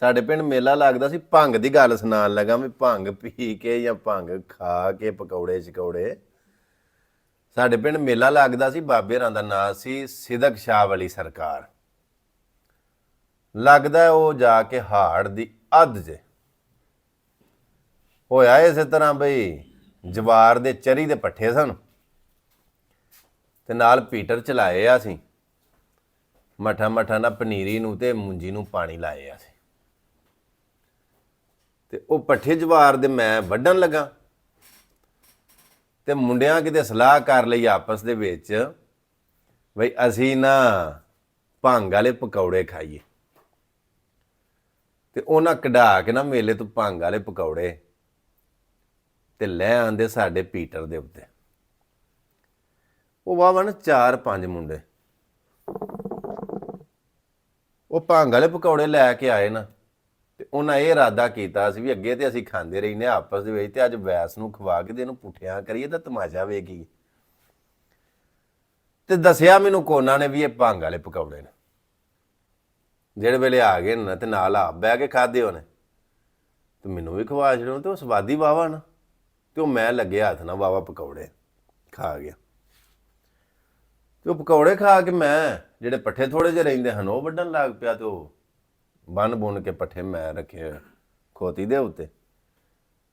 ਸਾਡੇ ਪਿੰਡ ਮੇਲਾ ਲੱਗਦਾ ਸੀ। ਭੰਗ ਦੀ ਗੱਲ ਸੁਣਾਉਣ ਲੱਗਾ ਵੀ ਭੰਗ ਪੀ ਕੇ ਜਾਂ ਭੰਗ ਖਾ ਕੇ ਪਕੌੜੇ ਸ਼ਕੌੜੇ। ਸਾਡੇ ਪਿੰਡ ਮੇਲਾ ਲੱਗਦਾ ਸੀ। ਬਾਬੇ ਹੋਰਾਂ ਦਾ ਨਾਂ ਸੀ ਸਿਦਕ ਸ਼ਾਹ ਵਾਲੀ ਸਰਕਾਰ। ਲੱਗਦਾ ਉਹ ਜਾ ਕੇ ਹਾੜ ਦੀ ਅੱਧ 'ਚ ਹੋਇਆ ਇਸੇ ਤਰ੍ਹਾਂ ਬਈ ਜਵਾਰ ਦੇ ਚਰੀ ਦੇ ਪੱਠੇ ਸਨ ਤੇ ਨਾਲ ਪੀਟਰ ਚਲਾਏ ਆ ਸੀ। ਮੱਠਾ ਮੱਠਾ ਨਾ ਪਨੀਰੀ ਨੂੰ ਤੇ ਮੁੰਜੀ ਨੂੰ ਪਾਣੀ ਲਾਏ ਆ ਸੀ ਤੇ ਉਹ ਪੱਠੇ ਜਵਾਰ ਦੇ ਮੈਂ ਵੱਢਣ ਲੱਗਾ ਤੇ ਮੁੰਡਿਆਂ ਕਿਤੇ ਸਲਾਹ ਕਰ ਲਈ ਆਪਸ ਦੇ ਵਿੱਚ ਬਈ ਅਸੀਂ ਨਾ ਭੰਗ ਵਾਲੇ ਪਕੌੜੇ ਖਾਈਏ ਤੇ ਉਹਨਾਂ ਕਢਾ ਕੇ ਨਾ ਮੇਲੇ ਤੋਂ ਭੰਗ ਵਾਲੇ ਪਕੌੜੇ ਤੇ ਲੈ ਆਂਦੇ ਸਾਡੇ ਪੀਟਰ ਦੇ ਉੱਤੇ। ਉਹ ਵਾਹਨ 4-5 ਮੁੰਡੇ ਉਹ ਭੰਗ ਵਾਲੇ ਪਕੌੜੇ ਲੈ ਕੇ ਆਏ ਨਾ ਤੇ ਉਹਨਾਂ ਇਹ ਇਰਾਦਾ ਕੀਤਾ ਸੀ ਵੀ ਅੱਗੇ ਤੇ ਅਸੀਂ ਖਾਂਦੇ ਰਹਿੰਦੇ ਆਪਸ ਦੇ ਵਿੱਚ ਤੇ ਅੱਜ ਵੈਸ ਨੂੰ ਖਵਾ ਕੇ ਤੇ ਇਹਨੂੰ ਪੁੱਠਿਆਂ ਕਰੀਏ ਤਾਂ ਤਮਾਸ਼ਾ ਵੇਖੀਏ। ਤੇ ਦੱਸਿਆ ਮੈਨੂੰ ਕੋਨਾ ਨੇ ਵੀ ਇਹ ਭੰਗ ਵਾਲੇ ਪਕੌੜੇ ਨੇ। ਜਿਹੜੇ ਵੇਲੇ ਆ ਗਏ ਨਾ ਤੇ ਨਾਲ ਆਪ ਬਹਿ ਕੇ ਖਾਦੇ ਉਹਨੇ ਤੇ ਮੈਨੂੰ ਵੀ ਖਵਾ ਛੜੋ ਤੇ ਉਹ ਸਵਾਦੀ ਵਾਵਾ ਨਾ ਤੇ ਉਹ ਮੈਂ ਲੱਗੇ ਹੱਥ ਨਾਲ ਵਾਵਾ ਪਕੌੜੇ ਖਾ ਗਿਆ। ਤੇ ਉਹ ਪਕੌੜੇ ਖਾ ਕੇ ਮੈਂ ਜਿਹੜੇ ਪੱਠੇ ਥੋੜੇ ਜਿਹੇ ਰਹਿੰਦੇ ਹਨ ਉਹ ਵੱਢਣ ਲੱਗ ਪਿਆ ਤੇ ਉਹ ਬੰਨ ਬੁੰਨ ਕੇ ਪੱਠੇ ਮੈਂ ਰੱਖੇ ਖੋਤੀ ਦੇ ਉੱਤੇ।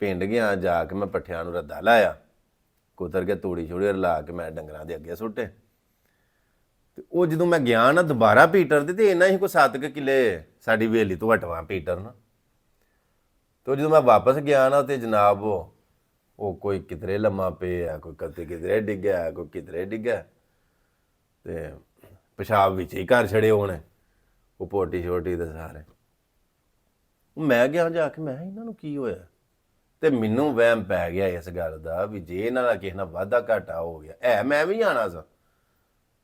ਪਿੰਡ ਗਿਆ ਜਾ ਕੇ ਮੈਂ ਪੱਠਿਆਂ ਨੂੰ ਰੱਦਾ ਲਾਇਆ, ਕੁਤਰ ਕੇ ਤੂੜੀ ਛੋੜੀ ਰਲਾ ਕੇ ਮੈਂ ਡੰਗਰਾਂ ਦੇ ਅੱਗੇ ਸੁੱਟੇ। ਤੇ ਉਹ ਜਦੋਂ ਮੈਂ ਗਿਆ ਨਾ ਦੁਬਾਰਾ ਪੀਟਰ ਦੇ ਤੇ ਇਹਨਾਂ ਹੀ ਕੋਈ 7 ਕਿੱਲੇ ਸਾਡੀ ਹਵੇਲੀ ਤੋਂ ਹਟਵਾ ਪੀਟਰ ਨਾ। ਤੇ ਜਦੋਂ ਮੈਂ ਵਾਪਸ ਗਿਆ ਨਾ ਤੇ ਜਨਾਬ ਉਹ ਕੋਈ ਕਿਧਰੇ ਲੰਮਾ ਪਿਆ, ਕੋਈ ਕਿਧਰੇ ਡਿੱਗਿਆ, ਕੋਈ ਕਿਧਰੇ ਡਿੱਗਿਆ ਤੇ ਪਿਸ਼ਾਬ ਵਿੱਚ ਹੀ ਘਰ ਛੜੇ ਹੋਣੇ ਉਹ ਪੋਟੀ ਛੋਟੀ ਦੇ ਸਾਰੇ। ਮੈਂ ਗਿਆ ਜਾ ਕੇ ਮੈਂ ਇਹਨਾਂ ਨੂੰ ਕੀ ਹੋਇਆ ਤੇ ਮੈਨੂੰ ਵਹਿਮ ਪੈ ਗਿਆ ਇਸ ਗੱਲ ਦਾ ਵੀ ਜੇ ਇਹਨਾਂ ਦਾ ਕਿਸੇ ਨਾਲ ਵਾਧਾ ਘਾਟਾ ਹੋ ਗਿਆ ਮੈਂ ਵੀ ਜਾਣਾ ਸਾਂ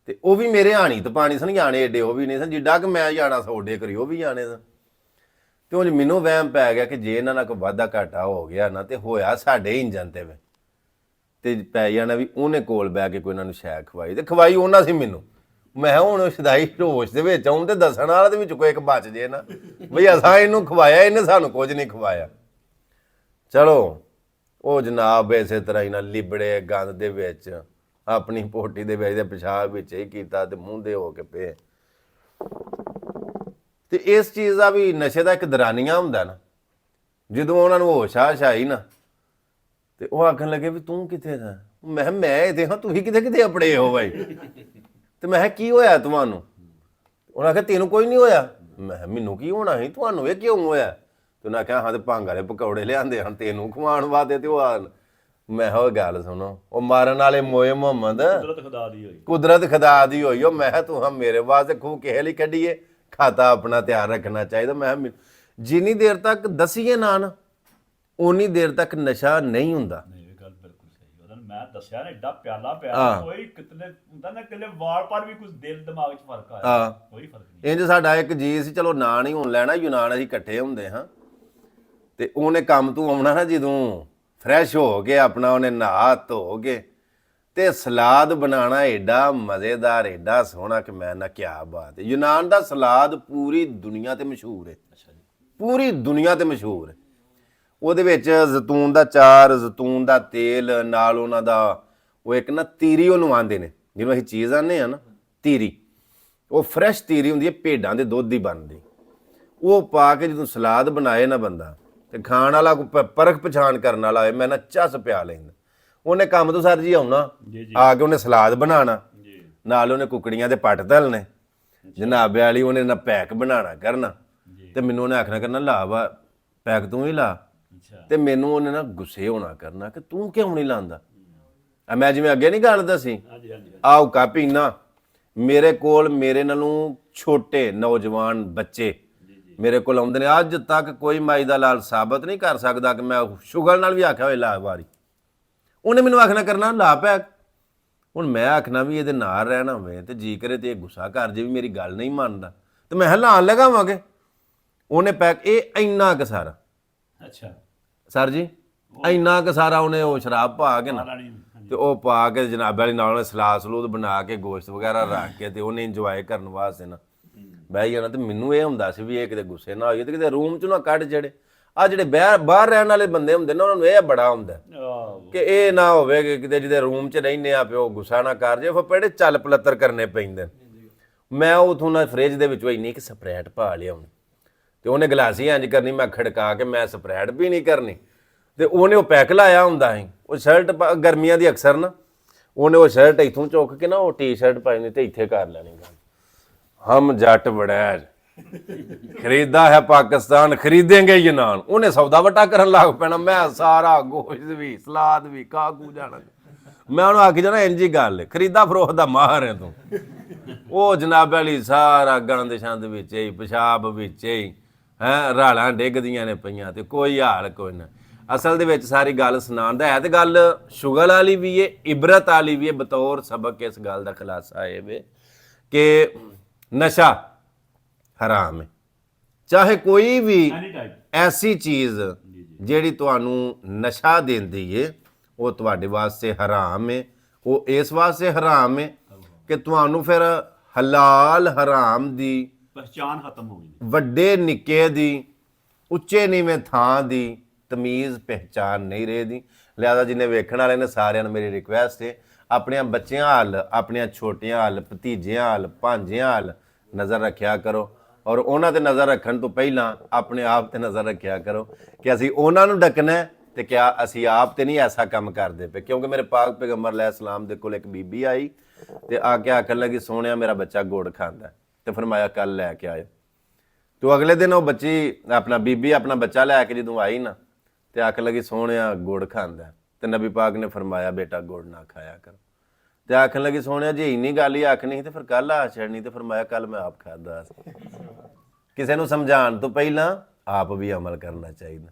ਤੇ ਉਹ ਵੀ ਮੇਰੇ ਆਣੀ ਤੇ ਪਾਣੀ ਸਨ ਜਾਣੇ ਏਡੇ ਉਹ ਵੀ ਨਹੀਂ ਸਨ ਜਿੱਡਾ ਕਿ ਮੈਂ ਜਾਣਾ ਸੋਡੇ ਕਰੀ ਉਹ ਵੀ ਜਾਣੇ ਸਨ। ਤੇ ਉਂਝ ਮੈਨੂੰ ਵਹਿਮ ਪੈ ਗਿਆ ਕਿ ਜੇ ਇਹਨਾਂ ਨਾਲ ਕੋਈ ਵਾਧਾ ਘਾਟਾ ਹੋ ਗਿਆ ਨਾ ਤੇ ਹੋਇਆ ਸਾਡੇ ਇੰਜਨ ਤੇ ਪੈ ਜਾਣਾ ਵੀ ਉਹਨੇ ਕੋਲ ਬਹਿ ਕੇ ਕੋਈ ਇਹਨਾਂ ਨੂੰ ਸ਼ੈ ਖਵਾਈ ਤੇ ਖਵਾਈ ਉਹਨਾਂ ਸੀ ਮੈਨੂੰ। ਮੈਂ ਹੁਣ ਸ਼ਦਾਈ ਹੋਸ਼ ਦੇ ਵਿੱਚ ਆਉਂ ਤੇ ਦੱਸਣ ਵਾਲਾ ਦੇ ਵਿੱਚ ਕੋਈ ਇੱਕ ਬਚ ਜੇ ਨਾ ਬਈ ਅਸਾਂ ਇਹਨੂੰ ਖਵਾਇਆ ਇਹਨੇ ਸਾਨੂੰ ਕੁਝ ਨਹੀਂ ਖਵਾਇਆ। ਚਲੋ ਉਹ ਜਨਾਬ ਇਸੇ ਤਰ੍ਹਾਂ ਹੀ ਨਾ ਲਿਬੜੇ ਗੰਦ ਦੇ ਵਿੱਚ ਆਪਣੀ ਪੋਟੀ ਦੇ ਵਿੱਚ ਦੇ ਪਿਸ਼ਾਬ ਵਿੱਚ ਹੀ ਕੀਤਾ ਤੇ ਮੂੰਹ ਦੇ ਹੋ ਕੇ ਪਏ। ਤੇ ਇਸ ਚੀਜ਼ ਦਾ ਵੀ ਨਸ਼ੇ ਦਾ ਇੱਕ ਦਰਾਨੀਆਂ ਹੁੰਦਾ ਨਾ। ਜਦੋਂ ਉਹਨਾਂ ਨੂੰ ਹੋਸ਼ ਆਈ ਨਾ ਤੇ ਉਹ ਆਖਣ ਲੱਗੇ ਵੀ ਤੂੰ ਕਿੱਥੇ ਦਾ? ਮੈਂ ਇੱਥੇ ਹਾਂ, ਤੁਸੀਂ ਕਿਤੇ ਆਪਣੇ ਹੋ ਬਾਈ। ਤੇ ਮੈਂ ਕੀ ਹੋਇਆ ਤੁਹਾਨੂੰ? ਉਹਨਾਂ ਆਖਿਆ ਤੈਨੂੰ ਕੋਈ ਨਹੀਂ ਹੋਇਆ। ਮੈਂ ਮੈਨੂੰ ਕੀ ਹੋਣਾ ਸੀ, ਤੁਹਾਨੂੰ ਇਹ ਕਿਉਂ ਹੋਇਆ? ਤੇ ਉਹਨਾਂ ਆਖਿਆ ਹਾਂ ਤੇ ਭੰਗ ਵਾਲੇ ਪਕੌੜੇ ਲਿਆਂਦੇ ਹਨ ਤੈਨੂੰ ਖਵਾਉਣ ਵਾਸਤੇ। ਤੇ ਉਹ ਮੈਂ ਉਹ ਗੱਲ ਸੁਣੋ ਉਹ ਮਾਰਨ ਵਾਲੇ ਮੋਏ ਮੁਹੰਮਦ ਕੁਦਰਤ ਖੁਦਾ ਦੀ ਹੋਈ। ਉਹ ਮੈਂ ਤੂੰ ਮੇਰੇ ਵਾਸਤੇ ਖੂਹ ਕਿਸੇ ਲਈ ਕੱਢੀਏ, ਖਾਤਾ ਆਪਣਾ ਤਿਆਰ ਰੱਖਣਾ ਚਾਹੀਦਾ। ਮੈਂ ਜਿੰਨੀ ਦੇਰ ਤੱਕ ਦਸੀਏ ਨਾ ਉਨੀ ਦੇਰ ਤੱਕ ਨਸ਼ਾ ਨਹੀਂ ਹੁੰਦਾ। ਮੈਂ ਦੱਸਿਆ ਨਾ ਏਡਾ ਪਿਆਲਾ ਪਿਆ ਕੋਈ ਕਿਤਨੇ ਹੁੰਦਾ ਨਾ ਕਿਲੇ ਵਾਲ ਪਰ ਵੀ ਕੁਝ ਦਿਲ ਦਿਮਾਗ 'ਚ ਫਰਕ ਆਇਆ ਕੋਈ ਫਰਕ ਨਹੀਂ। ਇੰਜ ਸਾਡਾ ਇੱਕ ਜੀ ਸੀ, ਚਲੋ ਨਾਂ ਨਹੀਂ ਹੁਣ ਲੈਣਾ, ਯੂਨਾਨ ਅਸੀਂ ਇਕੱਠੇ ਹੁੰਦੇ ਹਾਂ ਤੇ ਉਹਨੇ ਕੰਮ ਤੋਂ ਆਉਣਾ ਨਾ ਜਦੋਂ ਫਰੈਸ਼ ਹੋ ਕੇ ਆਪਣਾ ਉਹਨੇ ਨਹਾ ਧੋ ਕੇ ਤੇ ਸਲਾਦ ਬਣਾਉਣਾ ਏਡਾ ਮਜ਼ੇਦਾਰ ਏਡਾ ਸੋਹਣਾ ਕਿ ਮੈਂ ਨਾ ਕਿਆ ਬਾਤ ਹੈ। ਯੂਨਾਨ ਦਾ ਸਲਾਦ ਪੂਰੀ ਦੁਨੀਆ ਤੇ ਮਸ਼ਹੂਰ ਹੈ, ਪੂਰੀ ਦੁਨੀਆ ਤੇ ਮਸ਼ਹੂਰ ਹੈ। ਉਹਦੇ ਵਿੱਚ ਜ਼ੈਤੂਨ ਦਾ ਚਾਰ, ਜ਼ੈਤੂਨ ਦਾ ਤੇਲ ਨਾਲ ਉਹਨਾਂ ਦਾ ਉਹ ਇੱਕ ਨਾ ਤੀਰੀ ਉਹਨੂੰ ਆਉਂਦੇ ਨੇ ਜਿਹਨੂੰ ਅਸੀਂ ਚੀਜ਼ ਆਉਂਦੇ ਹਾਂ ਨਾ ਤੀਰੀ, ਉਹ ਫਰੈਸ਼ ਤੀਰੀ ਹੁੰਦੀ ਹੈ ਭੇਡਾਂ ਦੇ ਦੁੱਧ ਦੀ ਬਣਦੀ। ਉਹ ਪਾ ਕੇ ਜਦੋਂ ਸਲਾਦ ਬਣਾਏ ਨਾ ਬੰਦਾ ਤੇ ਖਾਣ ਵਾਲਾ ਪਰਖ ਪਛਾਣ ਕਰਨ ਵਾਲਾ ਹੋਏ ਮੈਂ ਨਾ ਚੱਸ ਪਿਆ ਲੈਂਦਾ। ਉਹਨੇ ਕੰਮ ਤੋਂ ਸਰ ਜੀ ਆਉਣਾ ਆ ਕੇ ਉਹਨੇ ਸਲਾਦ ਬਣਾਉਣਾ ਨਾਲ ਉਹਨੇ ਕੁਕੜੀਆਂ ਦੇ ਪੱਟ ਧਲਣੇ ਜਨਾਬੇ ਵਾਲੀ ਉਹਨੇ ਨਾ ਪੈਕ ਬਣਾਉਣਾ ਕਰਨਾ ਤੇ ਮੈਨੂੰ ਉਹਨੇ ਆਖਣਾ ਕਰਨਾ ਲਾ ਵਾ ਪੈਕ ਤੂੰ ਹੀ ਲਾ। ਤੇ ਮੈਨੂੰ ਉਹਨੇ ਨਾ ਗੁੱਸੇ ਹੋਣਾ ਕਰਨਾ ਕਿ ਤੂੰ ਕਿਉਂ ਨਹੀਂ ਲਾਉਂਦਾ। ਮੈਂ ਜਿਵੇਂ ਅੱਗੇ ਨਹੀਂ ਗੱਲ ਦੱਸੀ ਆਓ ਕਾਪੀ ਨਾ ਮੇਰੇ ਕੋਲ ਮੇਰੇ ਨਾਲੋਂ ਛੋਟੇ ਨੌਜਵਾਨ ਬੱਚੇ ਮੇਰੇ ਕੋਲ ਆਉਂਦੇ ਨੇ। ਅੱਜ ਤੱਕ ਕੋਈ ਮਾਈ ਦਾ ਲਾਲ ਸਾਬਤ ਨਹੀਂ ਕਰ ਸਕਦਾ ਕਿ ਮੈਂ ਸ਼ੁਗਰ ਨਾਲ ਵੀ ਆਖਿਆ ਹੋਏ ਲਾ ਵਾਰੀ। ਉਹਨੇ ਮੈਨੂੰ ਆਖਣਾ ਕਰਨਾ ਲਾ ਪੈਕ। ਹੁਣ ਮੈਂ ਆਖਣਾ ਵੀ ਇਹਦੇ ਨਾਲ ਰਹਿਣਾ ਹੋਵੇ ਤੇ ਜੀ ਕਰੇ ਤੇ ਇਹ ਗੁੱਸਾ ਕਰ ਜੇ ਵੀ ਮੇਰੀ ਗੱਲ ਨਹੀਂ ਮੰਨਦਾ ਤੇ ਮੈਂ ਲਾਉਣ ਲਗਾਵਾਂਗੇ। ਉਹਨੇ ਪੈਕ ਇਹ ਇੰਨਾ ਕੁ ਸਾਰਾ ਅੱਛਾ ਸਰ ਜੀ ਇੰਨਾ ਕੁ ਸਾਰਾ ਉਹਨੇ ਉਹ ਸ਼ਰਾਬ ਪਾ ਕੇ ਨਾ ਤੇ ਉਹ ਪਾ ਕੇ ਜਨਾਬੇ ਵਾਲੀ ਨਾਲ ਉਹਨੇ ਸਲਾਦ ਸਲੂਦ ਬਣਾ ਕੇ ਗੋਸ਼ਤ ਵਗੈਰਾ ਰੱਖ ਕੇ ਤੇ ਉਹਨੇ ਇੰਜੋਏ ਕਰਨ ਵਾਸਤੇ ਨਾ ਬਹਿ ਜਾਣਾ। ਤੇ ਮੈਨੂੰ ਇਹ ਹੁੰਦਾ ਸੀ ਵੀ ਇਹ ਕਿਤੇ ਗੁੱਸੇ ਨਾ ਹੋਈਏ ਤੇ ਕਿਤੇ ਰੂਮ 'ਚ ਨਾ ਕੱਢ ਜਿਹੜੇ ਆ ਜਿਹੜੇ ਬਾਹਰ ਰਹਿਣ ਵਾਲੇ ਬੰਦੇ ਹੁੰਦੇ ਨਾ, ਉਹਨਾਂ ਨੂੰ ਇਹ ਬੜਾ ਹੁੰਦਾ ਆਹੋ ਕਿ ਇਹ ਨਾ ਹੋਵੇ ਕਿ ਕਿਤੇ ਜਿਹਦੇ ਰੂਮ 'ਚ ਰਹਿੰਦੇ ਆ ਪਿਓ ਗੁੱਸਾ ਨਾ ਕਰ ਜੇ, ਫਿਰ ਪੜੇ ਚੱਲ ਪਲੱਤਰ ਕਰਨੇ ਪੈਂਦੇ ਨੇ। ਮੈਂ ਉਥੋਂ ਨਾ ਫ੍ਰਿਜ ਦੇ ਵਿੱਚੋਂ ਇੰਨੀ ਕਿ ਸਪਰੈਟ ਪਾ ਲਿਆਉਣੀ ਤੇ ਉਹਨੇ ਗਲਾਸੀ ਇੰਜ ਕਰਨੀ, ਮੈਂ ਖੜਕਾ ਕੇ ਮੈਂ ਸਪਰੈਟ ਵੀ ਨਹੀਂ ਕਰਨੀ ਤੇ ਉਹਨੇ ਉਹ ਪੈਕ ਲਾਇਆ ਹੁੰਦਾ ਸੀ। ਉਹ ਸ਼ਰਟ ਗਰਮੀਆਂ ਦੀ ਅਕਸਰ ਨਾ ਉਹਨੇ ਉਹ ਸ਼ਰਟ ਇੱਥੋਂ ਚੁੱਕ ਕੇ ਨਾ ਉਹ ਟੀ-ਸ਼ਰਟ ਪਾਈ ਤੇ ਇੱਥੇ ਕਰ ਲੈਣੀ ਗੱਲ, ਹਮ ਜੱਟ ਬੜੈਜ ਖਰੀਦਾ ਹੈ ਪਾਕਿਸਤਾਨ ਖਰੀदेंगे ਯੂਨਾਨ। ਉਹਨੇ ਸੌਦਾ ਵਟਾ ਕਰਨ ਲੱਗ ਪੈਣਾ, ਮੈਂ ਸਾਰਾ ਗੋਸ਼ਤ ਵੀ ਸਲਾਦ ਵੀ ਕਾਕੂ ਜਾਣਾ। ਮੈਂ ਉਹਨੂੰ ਆਖੀ ਜਾਣਾ ਇੰਝ ਹੀ ਗੱਲ ਖਰੀਦਾ ਫਰੋਖ ਦਾ ਮਾਹਰ ਹੈ ਤੂੰ। ਉਹ ਜਨਾਬ ਵਾਲੀ ਸਾਰਾ ਗੰਦ ਛੰਦ ਵਿੱਚ ਹੀ ਪਿਸ਼ਾਬ ਵਿੱਚ ਹੀ ਹੈਂ ਰਾਲਾਂ ਡਿੱਗਦੀਆਂ ਨੇ ਪਈਆਂ ਤੇ ਕੋਈ ਹਾਲ ਕੋਈ ਨਾ। ਅਸਲ ਦੇ ਵਿੱਚ ਸਾਰੀ ਗੱਲ ਸੁਣਾਉਣ ਦਾ ਹੈ ਤੇ ਗੱਲ ਸ਼ੁਗਲ ਵਾਲੀ ਵੀ ਹੈ, ਇਬਰਤ ਵਾਲੀ ਵੀ ਹੈ। ਬਤੌਰ ਸਬਕ ਇਸ ਗੱਲ ਦਾ ਖੁਲਾਸਾ ਇਹ ਵੇ ਕਿ ਨਸ਼ਾ ਹਰਾਮ ਹੈ। ਚਾਹੇ ਕੋਈ ਵੀ ਐਨੀ ਟਾਈਮ ਐਸੀ ਚੀਜ਼ ਜਿਹੜੀ ਤੁਹਾਨੂੰ ਨਸ਼ਾ ਦਿੰਦੀ ਏ ਉਹ ਤੁਹਾਡੇ ਵਾਸਤੇ ਹਰਾਮ ਹੈ। ਉਹ ਇਸ ਵਾਸਤੇ ਹਰਾਮ ਹੈ ਕਿ ਤੁਹਾਨੂੰ ਫਿਰ ਹਲਾਲ ਹਰਾਮ ਦੀ ਪਹਿਚਾਨ ਖਤਮ ਹੋ ਗਈ। ਵੱਡੇ ਨਿੱਕੇ ਦੀ ਉੱਚੇ ਨੀਵੇਂ ਥਾਂ ਦੀ ਤਮੀਜ਼ ਪਹਿਚਾਨ ਨਹੀਂ ਰਹੀ। ਲਿਆਦਾ ਜਿੰਨੇ ਵੇਖਣ ਵਾਲੇ ਨੇ ਸਾਰਿਆਂ ਨੂੰ ਮੇਰੀ ਰਿਕੁਐਸਟ ਹੈ ਆਪਣਿਆਂ ਬੱਚਿਆਂ ਹਾਲ, ਆਪਣੀਆਂ ਛੋਟੀਆਂ ਹਾਲ, ਭਤੀਜਿਆਂ ਹਾਲ, ਭਾਂਜਿਆਂ ਹਾਲ ਨਜ਼ਰ ਰੱਖਿਆ ਕਰੋ ਔਰ ਉਹਨਾਂ ਤੇ ਨਜ਼ਰ ਰੱਖਣ ਤੋਂ ਪਹਿਲਾਂ ਆਪਣੇ ਆਪ ਤੇ ਨਜ਼ਰ ਰੱਖਿਆ ਕਰੋ ਕਿ ਅਸੀਂ ਉਹਨਾਂ ਨੂੰ ਡੱਕਣਾ ਤੇ ਕਿਆ ਅਸੀਂ ਆਪ ਤੇ ਨਹੀਂ ਐਸਾ ਕੰਮ ਕਰਦੇ ਪਏ। ਕਿਉਂਕਿ ਮੇਰੇ ਪਾਕ ਪੈਗੰਬਰ ਅਲੈਹਿਸਲਾਮ ਦੇ ਕੋਲ ਇੱਕ ਬੀਬੀ ਆਈ ਤੇ ਆ ਕੇ ਆਖਣ ਲੱਗੀ ਸੋਹਣਿਆ ਮੇਰਾ ਬੱਚਾ ਗੁੜ ਖਾਂਦਾ ਤੇ ਫਰਮਾਇਆ ਕੱਲ ਲੈ ਕੇ ਆਇਓ। ਤੇ ਅਗਲੇ ਦਿਨ ਉਹ ਬੱਚੀ ਆਪਣਾ ਬੀਬੀ ਆਪਣਾ ਬੱਚਾ ਲੈ ਕੇ ਜਦੋਂ ਆਈ ਨਾ ਤੇ ਆਖਣ ਲੱਗੀ ਸੋਹਣਿਆ ਗੁੜ ਖਾਂਦਾ ਤੇ ਨਬੀ ਪਾਕ ਨੇ ਫਰਮਾਇਆ ਬੇਟਾ ਗੁੜ ਨਾ ਖਾਇਆ ਕਰ। ਤੇ ਆਖਣ ਲੱਗੀ ਸੋਹਣਿਆ ਜੇ ਇੰਨੀ ਗੱਲ ਹੀ ਆਖਣੀ ਸੀ ਤੇ ਫਿਰ ਕੱਲ ਆ ਛੜਨੀ ਤੇ ਫਰਮਾਇਆ ਕੱਲ ਮੈਂ ਆਪ ਖਾਦਾ ਸੀ। ਕਿਸੇ ਨੂੰ ਸਮਝਾਉਣ ਤੋਂ ਪਹਿਲਾਂ ਆਪ ਵੀ ਅਮਲ ਕਰਨਾ ਚਾਹੀਦਾ।